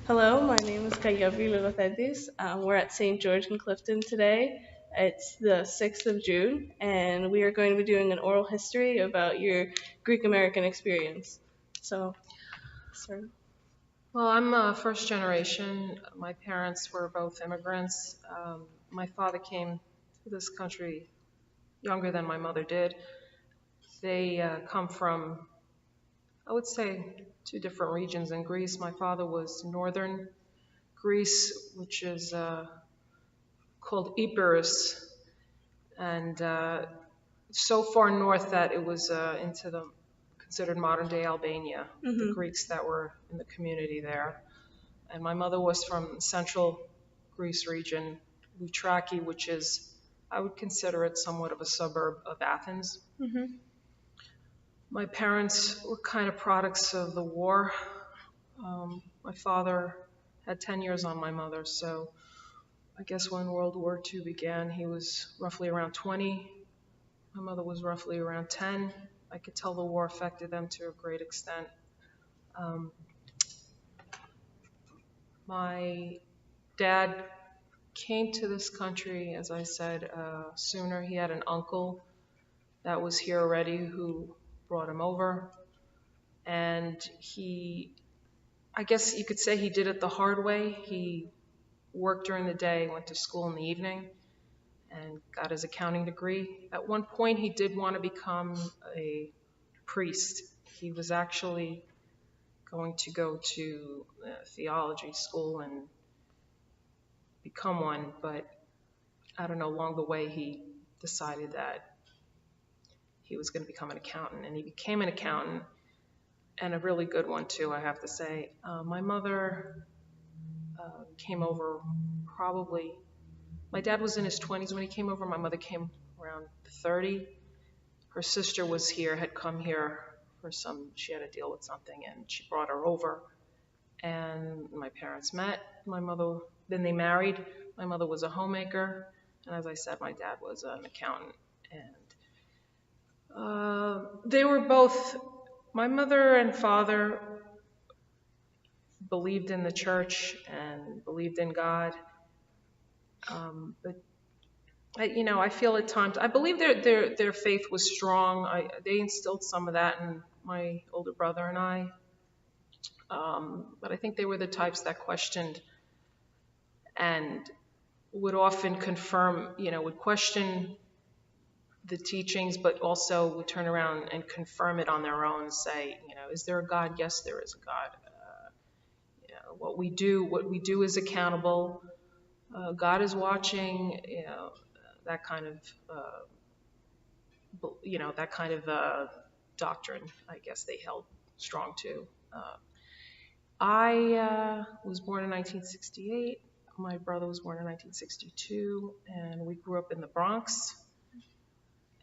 Hello, my name is Kayavi Lilopedis. We're at St. George in Clifton today. It's the 6th of June, and we are going to be doing an oral history about your Greek American experience. So, sir. Well, I'm first generation. My parents were both immigrants. My father came to this country younger than my mother did. They come from, I would say, two different regions in Greece. My father was northern Greece, which is called Epirus, and so far north that it was into the considered modern day Albania, the Mm-hmm. Greeks that were in the community there. And my mother was from central Greece region, Loutraki, which is, I would consider it somewhat of a suburb of Athens. Mm-hmm. My parents were kind of products of the war. My father had 10 years on my mother, so I guess when World War II began, he was roughly around 20. My mother was roughly around 10. I could tell the war affected them to a great extent. Um, my dad came to this country, as I said, sooner. He had an uncle that was here already who brought him over. And I guess you could say he did it the hard way. He worked during the day, went to school in the evening, and got his accounting degree. At one point, he did want to become a priest. He was actually going to go to theology school and become one, but I don't know, along the way he decided that he was going to become an accountant, and he became an accountant, and a really good one too, I have to say. My mother came over probably, my dad was in his 20s when he came over. My mother came around 30. Her sister was here, had come here for she had to deal with something, and she brought her over. And my parents met. Then they married. My mother was a homemaker, and as I said, my dad was an accountant. And they were both, my mother and father believed in the church and believed in God. But I feel at times, I believe their faith was strong. They instilled some of that in my older brother and I. But I think they were the types that questioned and would often would question the teachings, but also would turn around and confirm it on their own and say, is there a God? Yes, there is a God. What we do is accountable. God is watching. That kind of, doctrine. I guess they held strong to. I was born in 1968. My brother was born in 1962, and we grew up in the Bronx.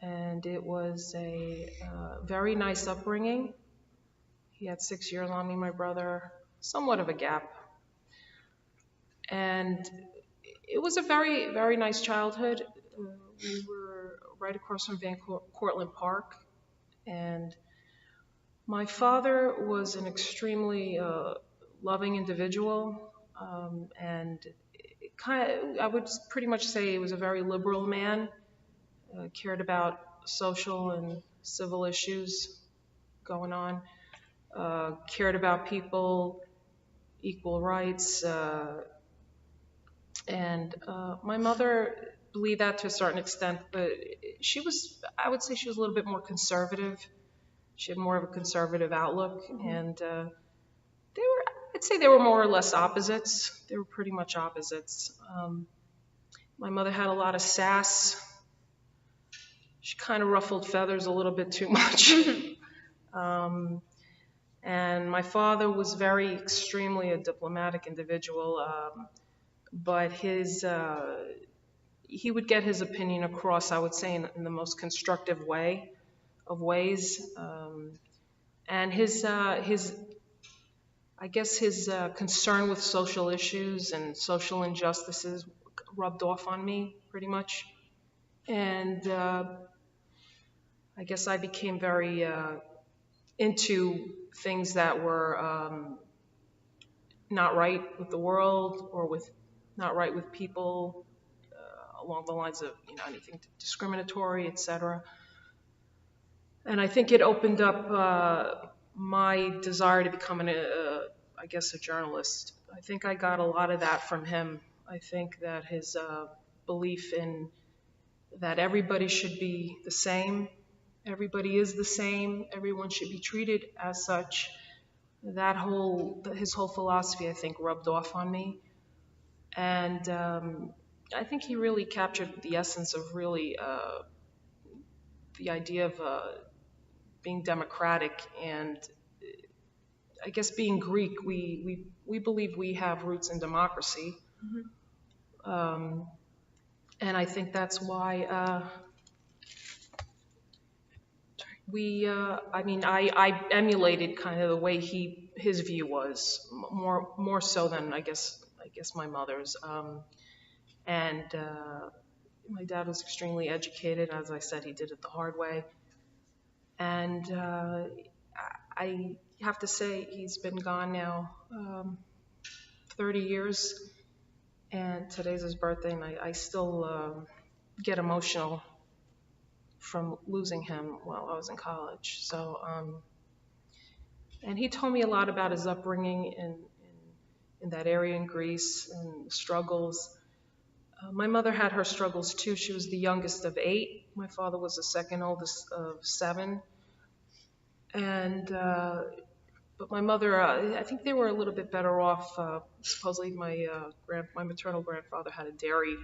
And it was a very nice upbringing. He had 6 years on me, my brother, somewhat of a gap. And it was a very, very nice childhood. We were right across from Van Cortlandt Park. And my father was an extremely loving individual. And I would pretty much say he was a very liberal man, cared about social and civil issues going on, cared about people, equal rights, and my mother believed that to a certain extent, but I would say she was a little bit more conservative. She had more of a conservative outlook, and I'd say they were more or less opposites. They were pretty much opposites. My mother had a lot of sass. She kind of ruffled feathers a little bit too much. And my father was extremely a diplomatic individual, but he would get his opinion across, I would say, in the most constructive ways. And I guess his concern with social issues and social injustices rubbed off on me pretty much. And I guess I became very into things that were not right with the world or with not right with people along the lines of anything discriminatory, etc. And I think it opened up my desire to become I guess, a journalist. I think I got a lot of that from him. I think that his belief in that everybody should be the same, everybody is the same, everyone should be treated as such. His whole philosophy, I think, rubbed off on me, and I think he really captured the essence of really the idea of being democratic and I guess being Greek. We believe we have roots in democracy, um, and I think that's why I emulated kind of the way his view was more so than I guess my mother's. And my dad was extremely educated. As I said, he did it the hard way. And I have to say he's been gone now 30 years. And today's his birthday, and I still get emotional from losing him while I was in college. So, and he told me a lot about his upbringing in that area in Greece and struggles. My mother had her struggles too. She was the youngest of 8. My father was the second oldest of 7. And but my mother, I think they were a little bit better off. Supposedly, my maternal grandfather had a dairy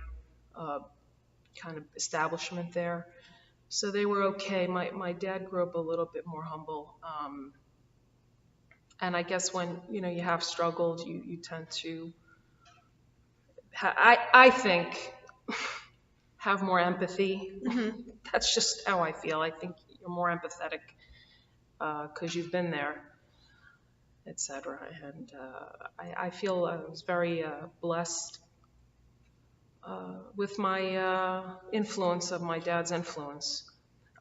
kind of establishment there, so they were okay. My dad grew up a little bit more humble, and I guess when you have struggled, you tend to, I think, have more empathy. That's just how I feel. I think you're more empathetic because you've been there, etc. And I feel I was very blessed with my influence of my dad's influence.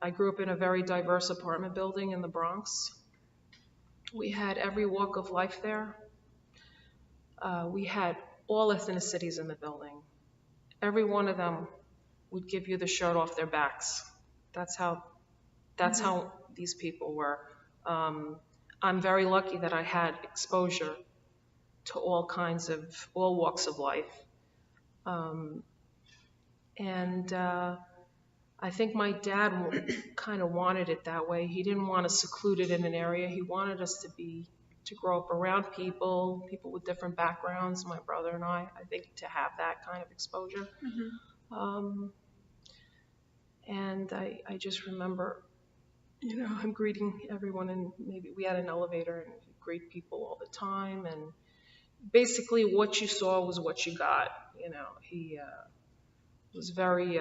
I grew up in a very diverse apartment building in the Bronx. We had every walk of life there. We had all ethnicities in the building. Every one of them would give you the shirt off their backs. That's how these people were. I'm very lucky that I had exposure to all walks of life. And I think my dad kind of wanted it that way. He didn't want us secluded in an area. He wanted us to grow up around people with different backgrounds, my brother and I think, to have that kind of exposure. And I just remember, him greeting everyone, and maybe we had an elevator, and he'd greet people all the time, and basically what you saw was what you got. He was very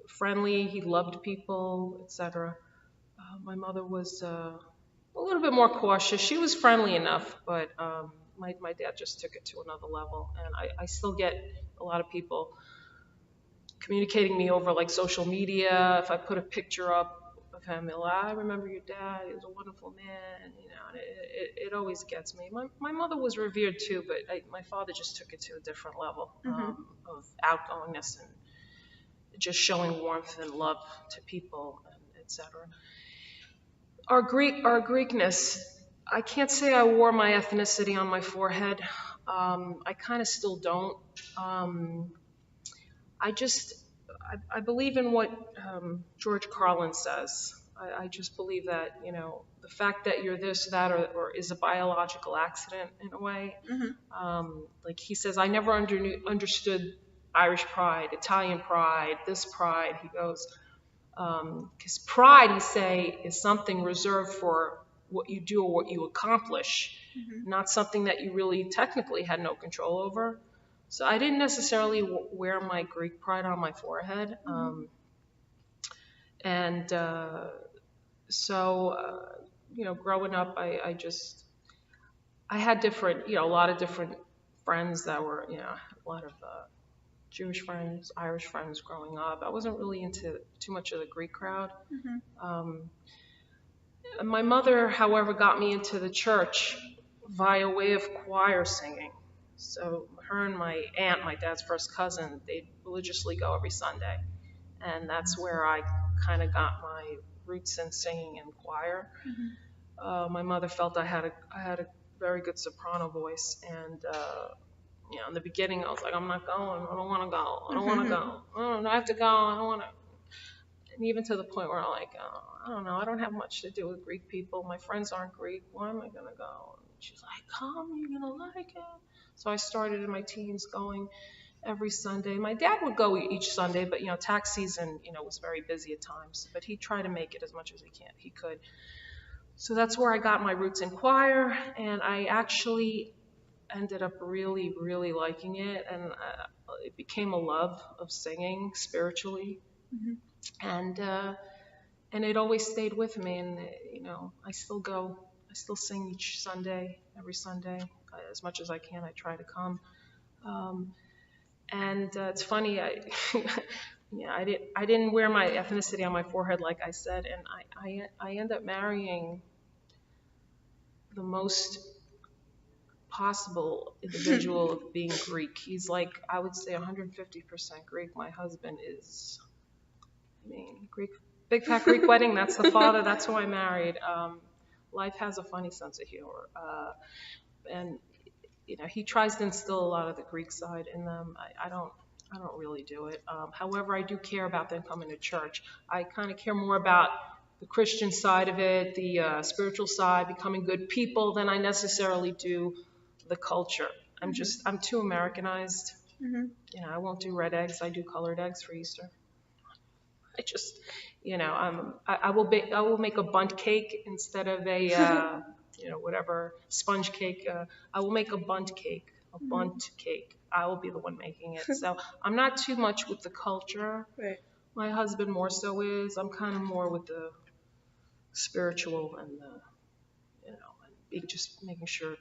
friendly. He loved people, etc. My mother was a little bit more cautious. She was friendly enough, but my dad just took it to another level. And I still get a lot of people communicating me over like social media. If I put a picture up of him, they'll, I remember your dad. He was a wonderful man. And it always gets me. My mother was revered too, but my father just took it to a different level of outgoingness and just showing warmth and love to people, and etc. Our Greekness, I can't say I wore my ethnicity on my forehead. I kind of still don't. I believe in what George Carlin says. I just believe that, the fact that you're this, that, or is a biological accident in a way. Like he says, I never understood Irish pride, Italian pride, this pride. He goes, because pride, he say, is something reserved for what you do or what you accomplish, not something that you really technically had no control over. So I didn't necessarily wear my Greek pride on my forehead. And so, growing up, I had different, a lot of different friends that were, a lot of Jewish friends, Irish friends growing up. I wasn't really into too much of the Greek crowd. My mother, however, got me into the church via way of choir singing. So her and my aunt, my dad's first cousin, they religiously go every Sunday, and that's where I kind of got my roots in singing and choir. My mother felt I had a very good soprano voice, and in the beginning I was like, I'm not going. I don't want to go. I don't want to go. I have to go. I don't want to. And even to the point where I'm like, I don't know. I don't have much to do with Greek people. My friends aren't Greek. Why am I gonna go? And she's like, come. You're gonna like it. So I started in my teens going every Sunday. My dad would go each Sunday, but tax season, was very busy at times. But he tried to make it as much as he could. So that's where I got my roots in choir, and I actually ended up really, really liking it, and it became a love of singing spiritually, and it always stayed with me, and I still go, I still sing each Sunday, every Sunday, as much as I can. I try to come, and it's funny, I didn't wear my ethnicity on my forehead like I said, and I end up marrying the most possible individual of being Greek. He's like, I would say 150% Greek. My husband is, Greek, big fat Greek wedding. That's the father. That's who I married. Life has a funny sense of humor, and he tries to instill a lot of the Greek side in them. I don't really do it. However, I do care about them coming to church. I kind of care more about the Christian side of it, the spiritual side, becoming good people, than I necessarily do the culture. I'm too Americanized. I won't do red eggs. I do colored eggs for Easter. I just, I will make a bundt cake instead of a, whatever sponge cake. I will make a bundt cake, a bundt cake. I will be the one making it. So I'm not too much with the culture. Right. My husband more so is. I'm kind of more with the spiritual and the, just making sure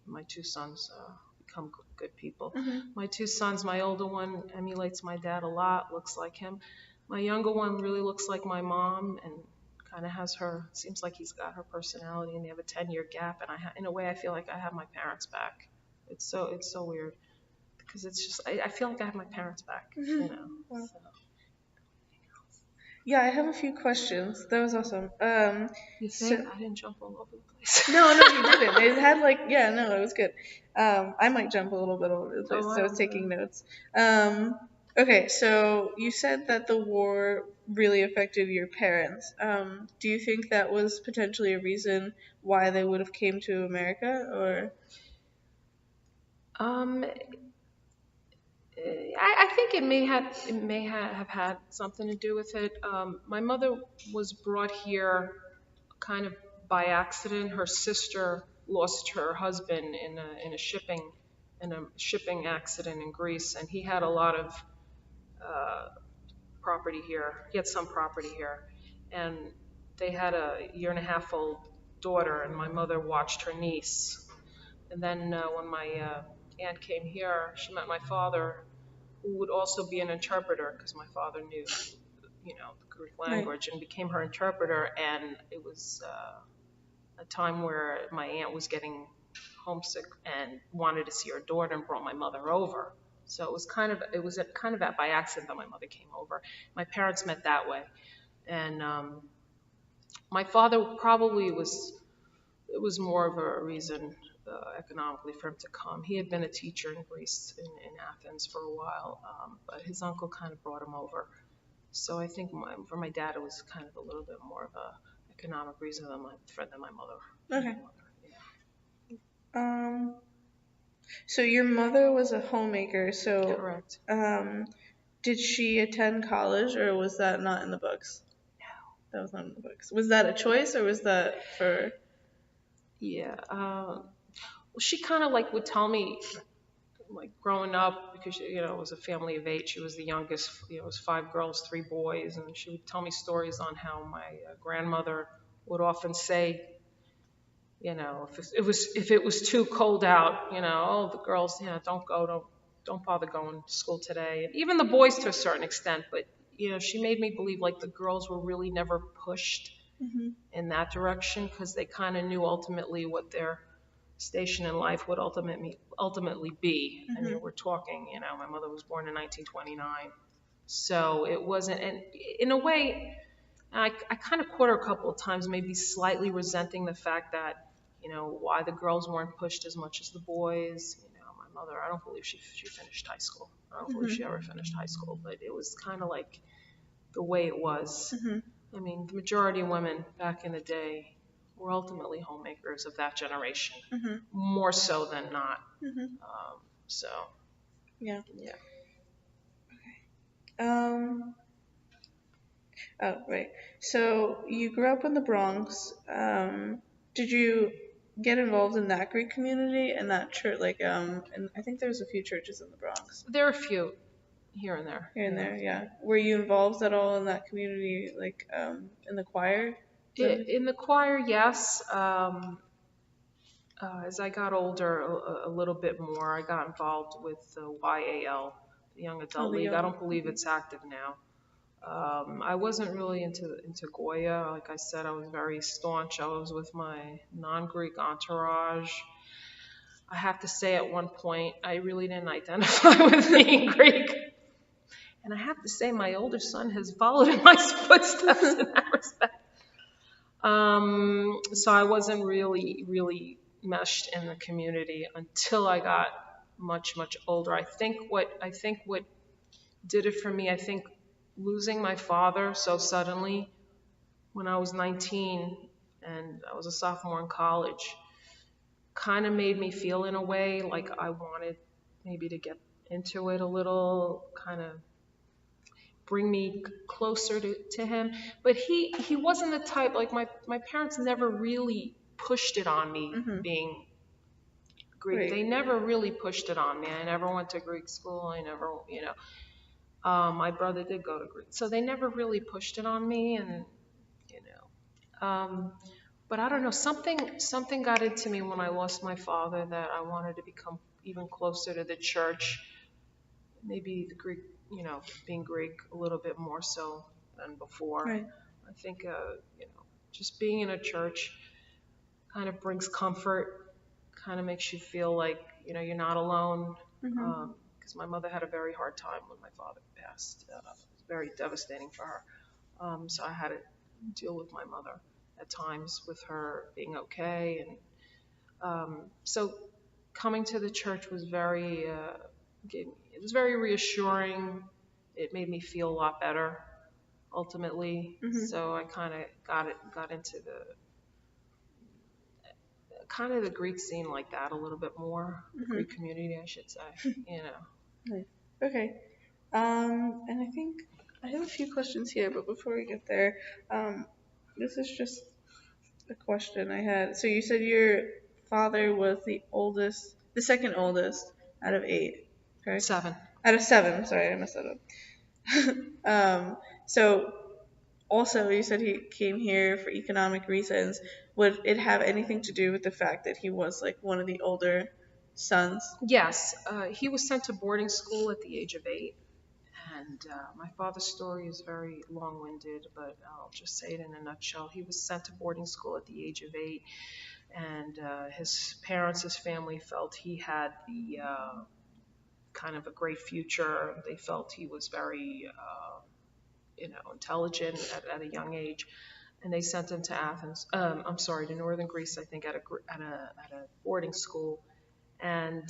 my two sons become good people. My two sons, my older one emulates my dad a lot, looks like him. My younger one really looks like my mom and kind of has seems like he's got her personality, and they have a 10-year gap, and in a way I feel like I have my parents back. It's so weird, because it's just, I feel like I have my parents back, Wow. So. Yeah, I have a few questions. That was awesome. You So, think I didn't jump all over the place? no, you didn't. It had yeah, no, it was good. I might jump a little bit all over the place, Oh, so I was taking notes. Okay, so you said that the war really affected your parents. Do you think that was potentially a reason why they would have came to America, or? um, I think it may have had something to do with it. My mother was brought here kind of by accident. Her sister lost her husband in a shipping accident in Greece, and he had a lot of property here. He had some property here, and they had a year and a half old daughter, and my mother watched her niece. And then when my aunt came here, she met my father, who would also be an interpreter, because my father knew, the Greek Right. language, and became her interpreter. And it was a time where my aunt was getting homesick and wanted to see her daughter, and brought my mother over. So it was by accident that my mother came over. My parents met that way, and my father probably it was more of a reason economically for him to come. He had been a teacher in Greece, in Athens, for a while, but his uncle kind of brought him over. So I think for my dad, it was kind of a little bit more of a economic reason than my mother. Okay. Yeah. So your mother was a homemaker. So, Correct. did she attend college, or was that not in the books? That was not in the books. Was that a choice, or was that for? Yeah. Well, she kind of would tell me, growing up, because it was a family of 8. She was the youngest. It was 5 girls, 3 boys, and she would tell me stories on how my grandmother would often say, if it was too cold out, oh, the girls, don't bother going to school today. And even the boys to a certain extent, but she made me believe like the girls were really never pushed in that direction, because they kind of knew ultimately what their station in life would ultimately be. I mean, Mhm. we're talking, my mother was born in 1929, so it wasn't. And in a way, I kind of caught her a couple of times, maybe slightly resenting the fact that, why the girls weren't pushed as much as the boys. My mother, I don't believe she finished high school. I don't believe she Mhm. ever finished high school, but it was kind of like the way it was. Mhm. I mean, the majority of women back in the day were ultimately homemakers of that generation, Mhm. more so than not. Mhm. So, Yeah. yeah. Um. Oh, right. So you grew up in the Bronx. Did you get involved in that Greek community and that church? And I think there's a few churches in the Bronx There are a few here and there. here and Yeah. there. Yeah. Were you involved at all in that community, in the choir? Is that it? In the choir, yes. As I got older, a little bit more, I got involved with the YAL, the Young Oh, Adult the League. I young. don't believe it's active now. I wasn't really into Goya. Like I said, I was very staunch. I was with my non-Greek entourage. I have to say, at one point, I really didn't identify with being Greek. And I have to say, my older son has followed in my footsteps in that respect. So I wasn't really meshed in the community until I got much older. I think what did it for me, I think losing my father so suddenly when I was 19 and I was a sophomore in college kind of made me feel in a way like I wanted maybe to get into it a little, kind of bring me closer to him. But he wasn't the type, like my parents never really pushed it on me Mhm. being Greek. Right. They never really pushed it on me. I never went to Greek school. I never, my brother did go to Greek. So they never really pushed it on me. And, you but I don't know, something got into me when I lost my father that I wanted to become even closer to the church, maybe the Greek, being Greek a little bit more so than before. Right. I think, just being in a church kind of brings comfort, kind of makes you feel like, you're not alone. Mhm. Because my mother had a very hard time when my father passed. It was very devastating for her. So I had to deal with my mother at times with her being okay. And so coming to the church was it was very reassuring. It made me feel a lot better ultimately. Mhm. So I kind of got into the Greek scene like that a little bit more, the Mhm. Greek community, I should say. You know. Nice. Okay. And I think I have a few questions here, but before we get there, um, this is just a question I had. So you said your father was the second oldest out of eight, correct? 7. Out of seven. Sorry, I messed that up. So also you said he came here for economic reasons. Would it have anything to do with the fact that he was like one of the older sons? Yes, he was sent to boarding school at the age of 8. And my father's story is very long winded, but I'll just say it in a nutshell. He was sent to boarding school at the age of 8, and his parents, his family felt he had the kind of a great future. They felt he was very, intelligent at a young age, and they sent him to Athens. I'm sorry, to northern Greece, I think, at a boarding school. And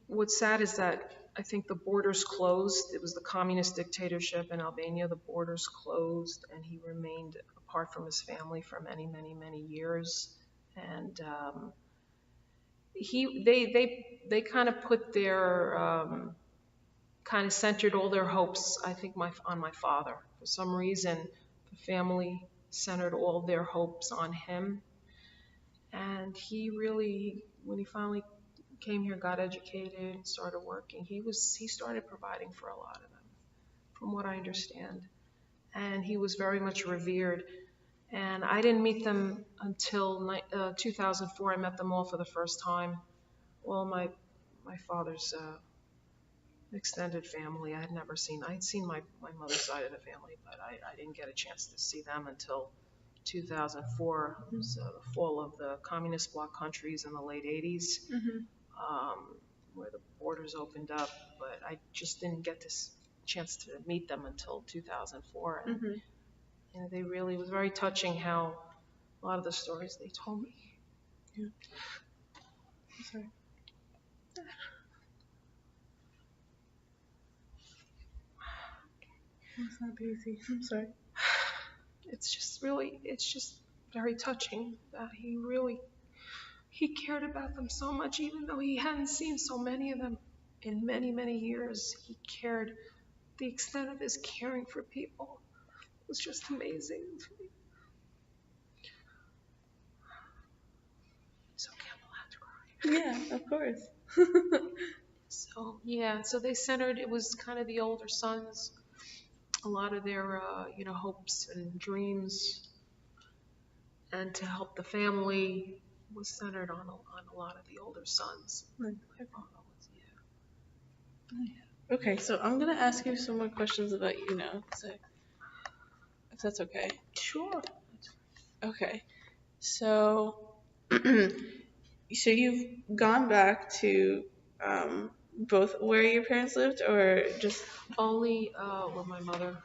what's sad is that I think the borders closed. It was the communist dictatorship in Albania. The borders closed, and he remained apart from his family for many years. And they kind of put their kind of centered all their hopes, I think, on my father. For some reason, the family centered all their hopes on him, and he really, when he finally came here, got educated, started working, he started providing for a lot of them, from what I understand. And he was very much revered. And I didn't meet them until 2004. I met them all for the first time. Well, my father's extended family I had never seen. I had seen my mother's side of the family, but I didn't get a chance to see them until 2004. It was the fall of the communist bloc countries in the late 80s, Mhm. where the borders opened up. But I just didn't get this chance to meet them until 2004. And Mhm. they really, it was very touching how a lot of the stories they told me. Yeah. I'm sorry. It's not easy. I'm sorry. It's just very touching that he cared about them so much, even though he hadn't seen so many of them in many, many years. He cared. The extent of his caring for people was just amazing to me. So I'm allowed to cry. Yeah, of course. So yeah, so they centered. It was kind of the older sons. A lot of their hopes and dreams, and to help the family was centered on a lot of the older sons. Nice. My father was, Okay, so I'm gonna ask you some more questions about you now, so if that's okay. Sure. Okay, so so you've gone back to both where your parents lived, or just Only where my mother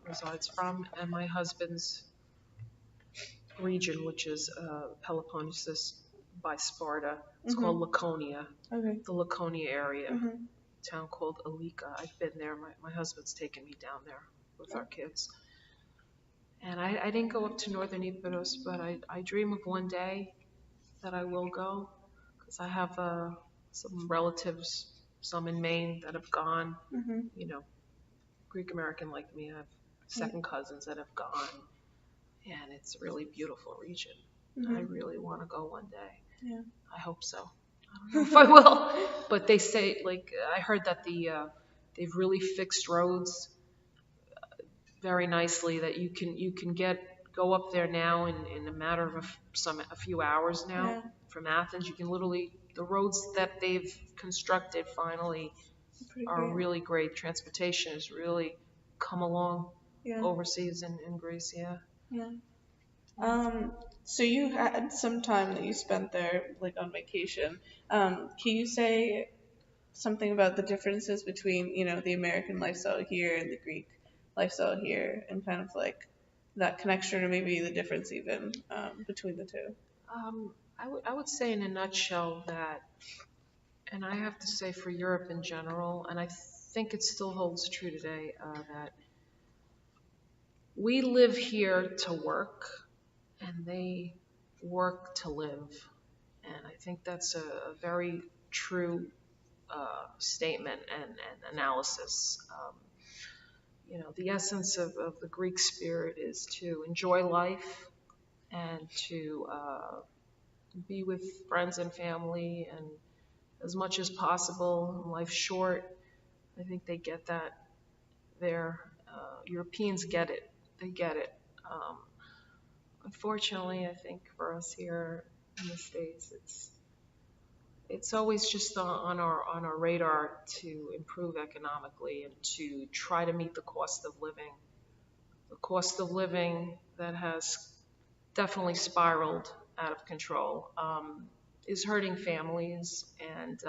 resides from, and my husband's region, which is Peloponnesus by Sparta. It's called mhm. Laconia, Okay. the Laconia area, Mhm. town called Alika. I've been there. My husband's taken me down there with our kids. And I didn't go up to northern Ipitos, but I dream of one day that I will go, because I have some relatives, some in Maine that have gone, Mhm. you know, Greek American like me. I have Yeah. second cousins that have gone, and it's a really beautiful region. I Mhm. really want to go one day. Yeah. I hope so. I don't know if I will, but they say, like, I heard that they've really fixed roads very nicely, that you can go up there now in a matter of a few hours now Yeah. from Athens. You can literally, the roads that they've constructed finally Pretty are great. really great. Transportation has really come along Yeah. overseas in Greece. Yeah. Yeah. Um, so you had some time that you spent there, like on vacation. Can you say something about the differences between, the American lifestyle here and the Greek lifestyle here, and kind of like that connection, or maybe the difference even between the two? I would say in a nutshell that, and I have to say for Europe in general, and I think it still holds true today, that we live here to work and they work to live. And I think that's a very true statement and analysis. The essence of the Greek spirit is to enjoy life and to be with friends and family, and as much as possible. Life's short. I think they get that there. Europeans get it. They get it. Um, Unfortunately, I think for us here in the States, it's always just on our radar to improve economically and to try to meet the cost of living. The cost of living that has definitely spiraled out of control, is hurting families, and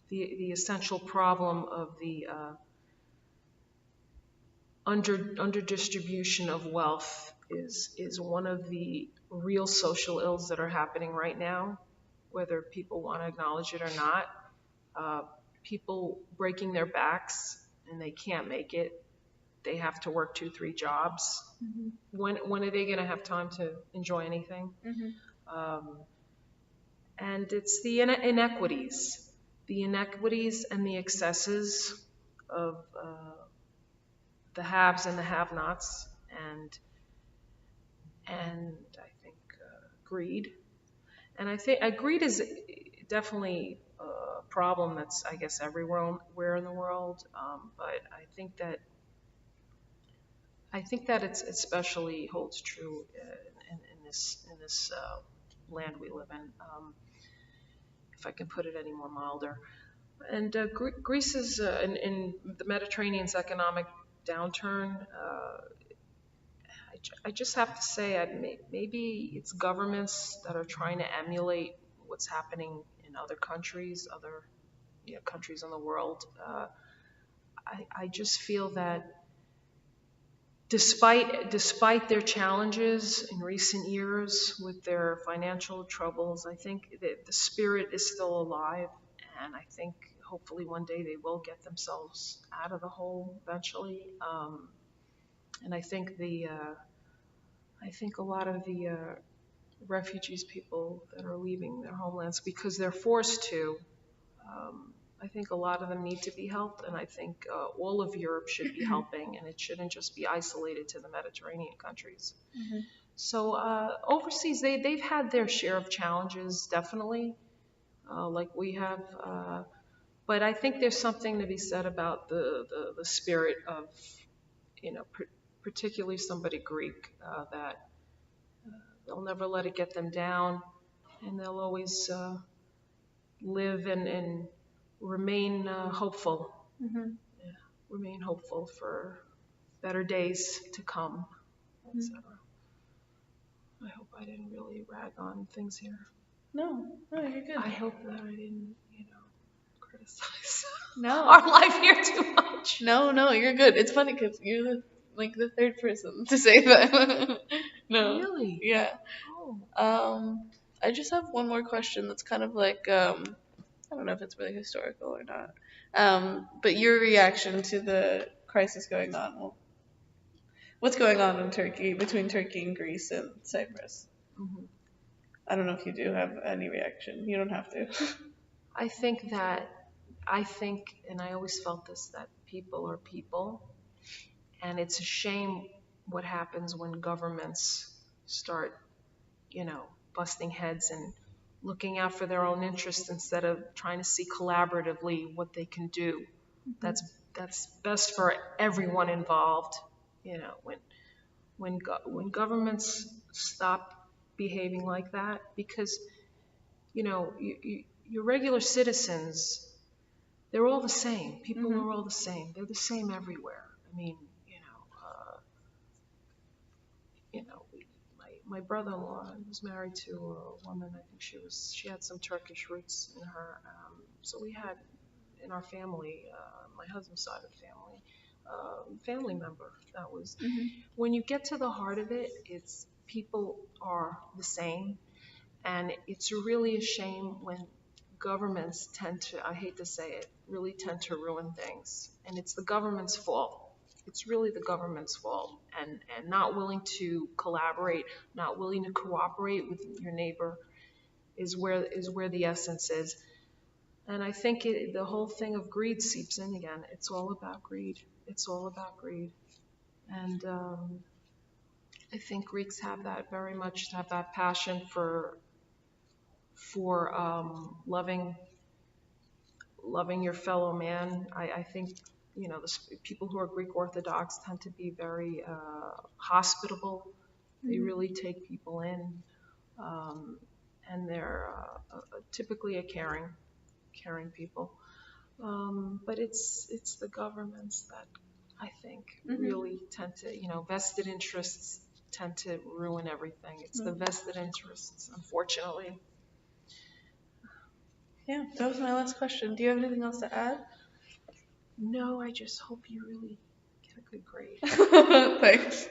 the essential problem of the under distribution of wealth is one of the real social ills that are happening right now, whether people want to acknowledge it or not. Uh, People breaking their backs and they can't make it. They have to work 2, 3 jobs. Mm-hmm. When are they going to have time to enjoy anything? Mm-hmm. Um, and it's the inequities and the excesses of the haves and the have-nots, and I think greed. And I think greed is definitely a problem that's, I guess, everywhere in the world. But I think that it's especially holds true in this land we live in. If I can put it any more milder. And Greece is in the Mediterranean's economic downturn. I just have to say, maybe it's governments that are trying to emulate what's happening in other countries, other countries in the world. I just feel that despite their challenges in recent years with their financial troubles, I think that the spirit is still alive, and I think hopefully one day they will get themselves out of the hole eventually. And I think a lot of the refugees, people that are leaving their homelands because they're forced to. I think a lot of them need to be helped, and I think all of Europe should be helping, and it shouldn't just be isolated to the Mediterranean countries. So overseas, they've had their share of challenges, definitely, like we have. But I think there's something to be said about the spirit of, particularly somebody Greek, that they'll never let it get them down, and they'll always live and remain hopeful. Yeah, remain hopeful for better days to come, etc. I hope I didn't really rag on things here. No, no, you're good. I hope that I didn't, criticize No. our life here too much. No, you're good. It's funny because you're the third person to say that. No. Really? Yeah. Oh. I just have one more question that's kind of like, I don't know if it's really historical or not. But your reaction to the crisis going on. Well, what's going on in Turkey, between Turkey and Greece and Cyprus? Mhm. I don't know if you do have any reaction. You don't have to. I think, and I always felt this, that people are people, and it's a shame what happens when governments start, busting heads and looking out for their own interests instead of trying to see collaboratively what they can do. That's best for everyone involved. When governments stop behaving like that, because your regular citizens, they're all the same. People are all the same. They're the same everywhere. I mean, my brother-in-law was married to a woman. I think she had some Turkish roots in her. So we had in our family, my husband's side of the family, family member that was. When you get to the heart of it, it's people are the same, and it's really a shame when governments tend to, I hate to say it, really tend to ruin things. And it's the government's fault. It's really the government's fault. And not willing to collaborate, not willing to cooperate with your neighbor is where the essence is. And I think the whole thing of greed seeps in again. It's all about greed. It's all about greed. And I think Greeks have that very much, have that passion for loving your fellow man. I think the people who are Greek Orthodox tend to be very hospitable. They really take people in, and they're typically a caring people. But it's the governments that I think really tend to, vested interests tend to ruin everything. It's the vested interests, unfortunately. Yeah, that was my last question. Do you have anything else to add? No, I just hope you really get a good grade. Thanks.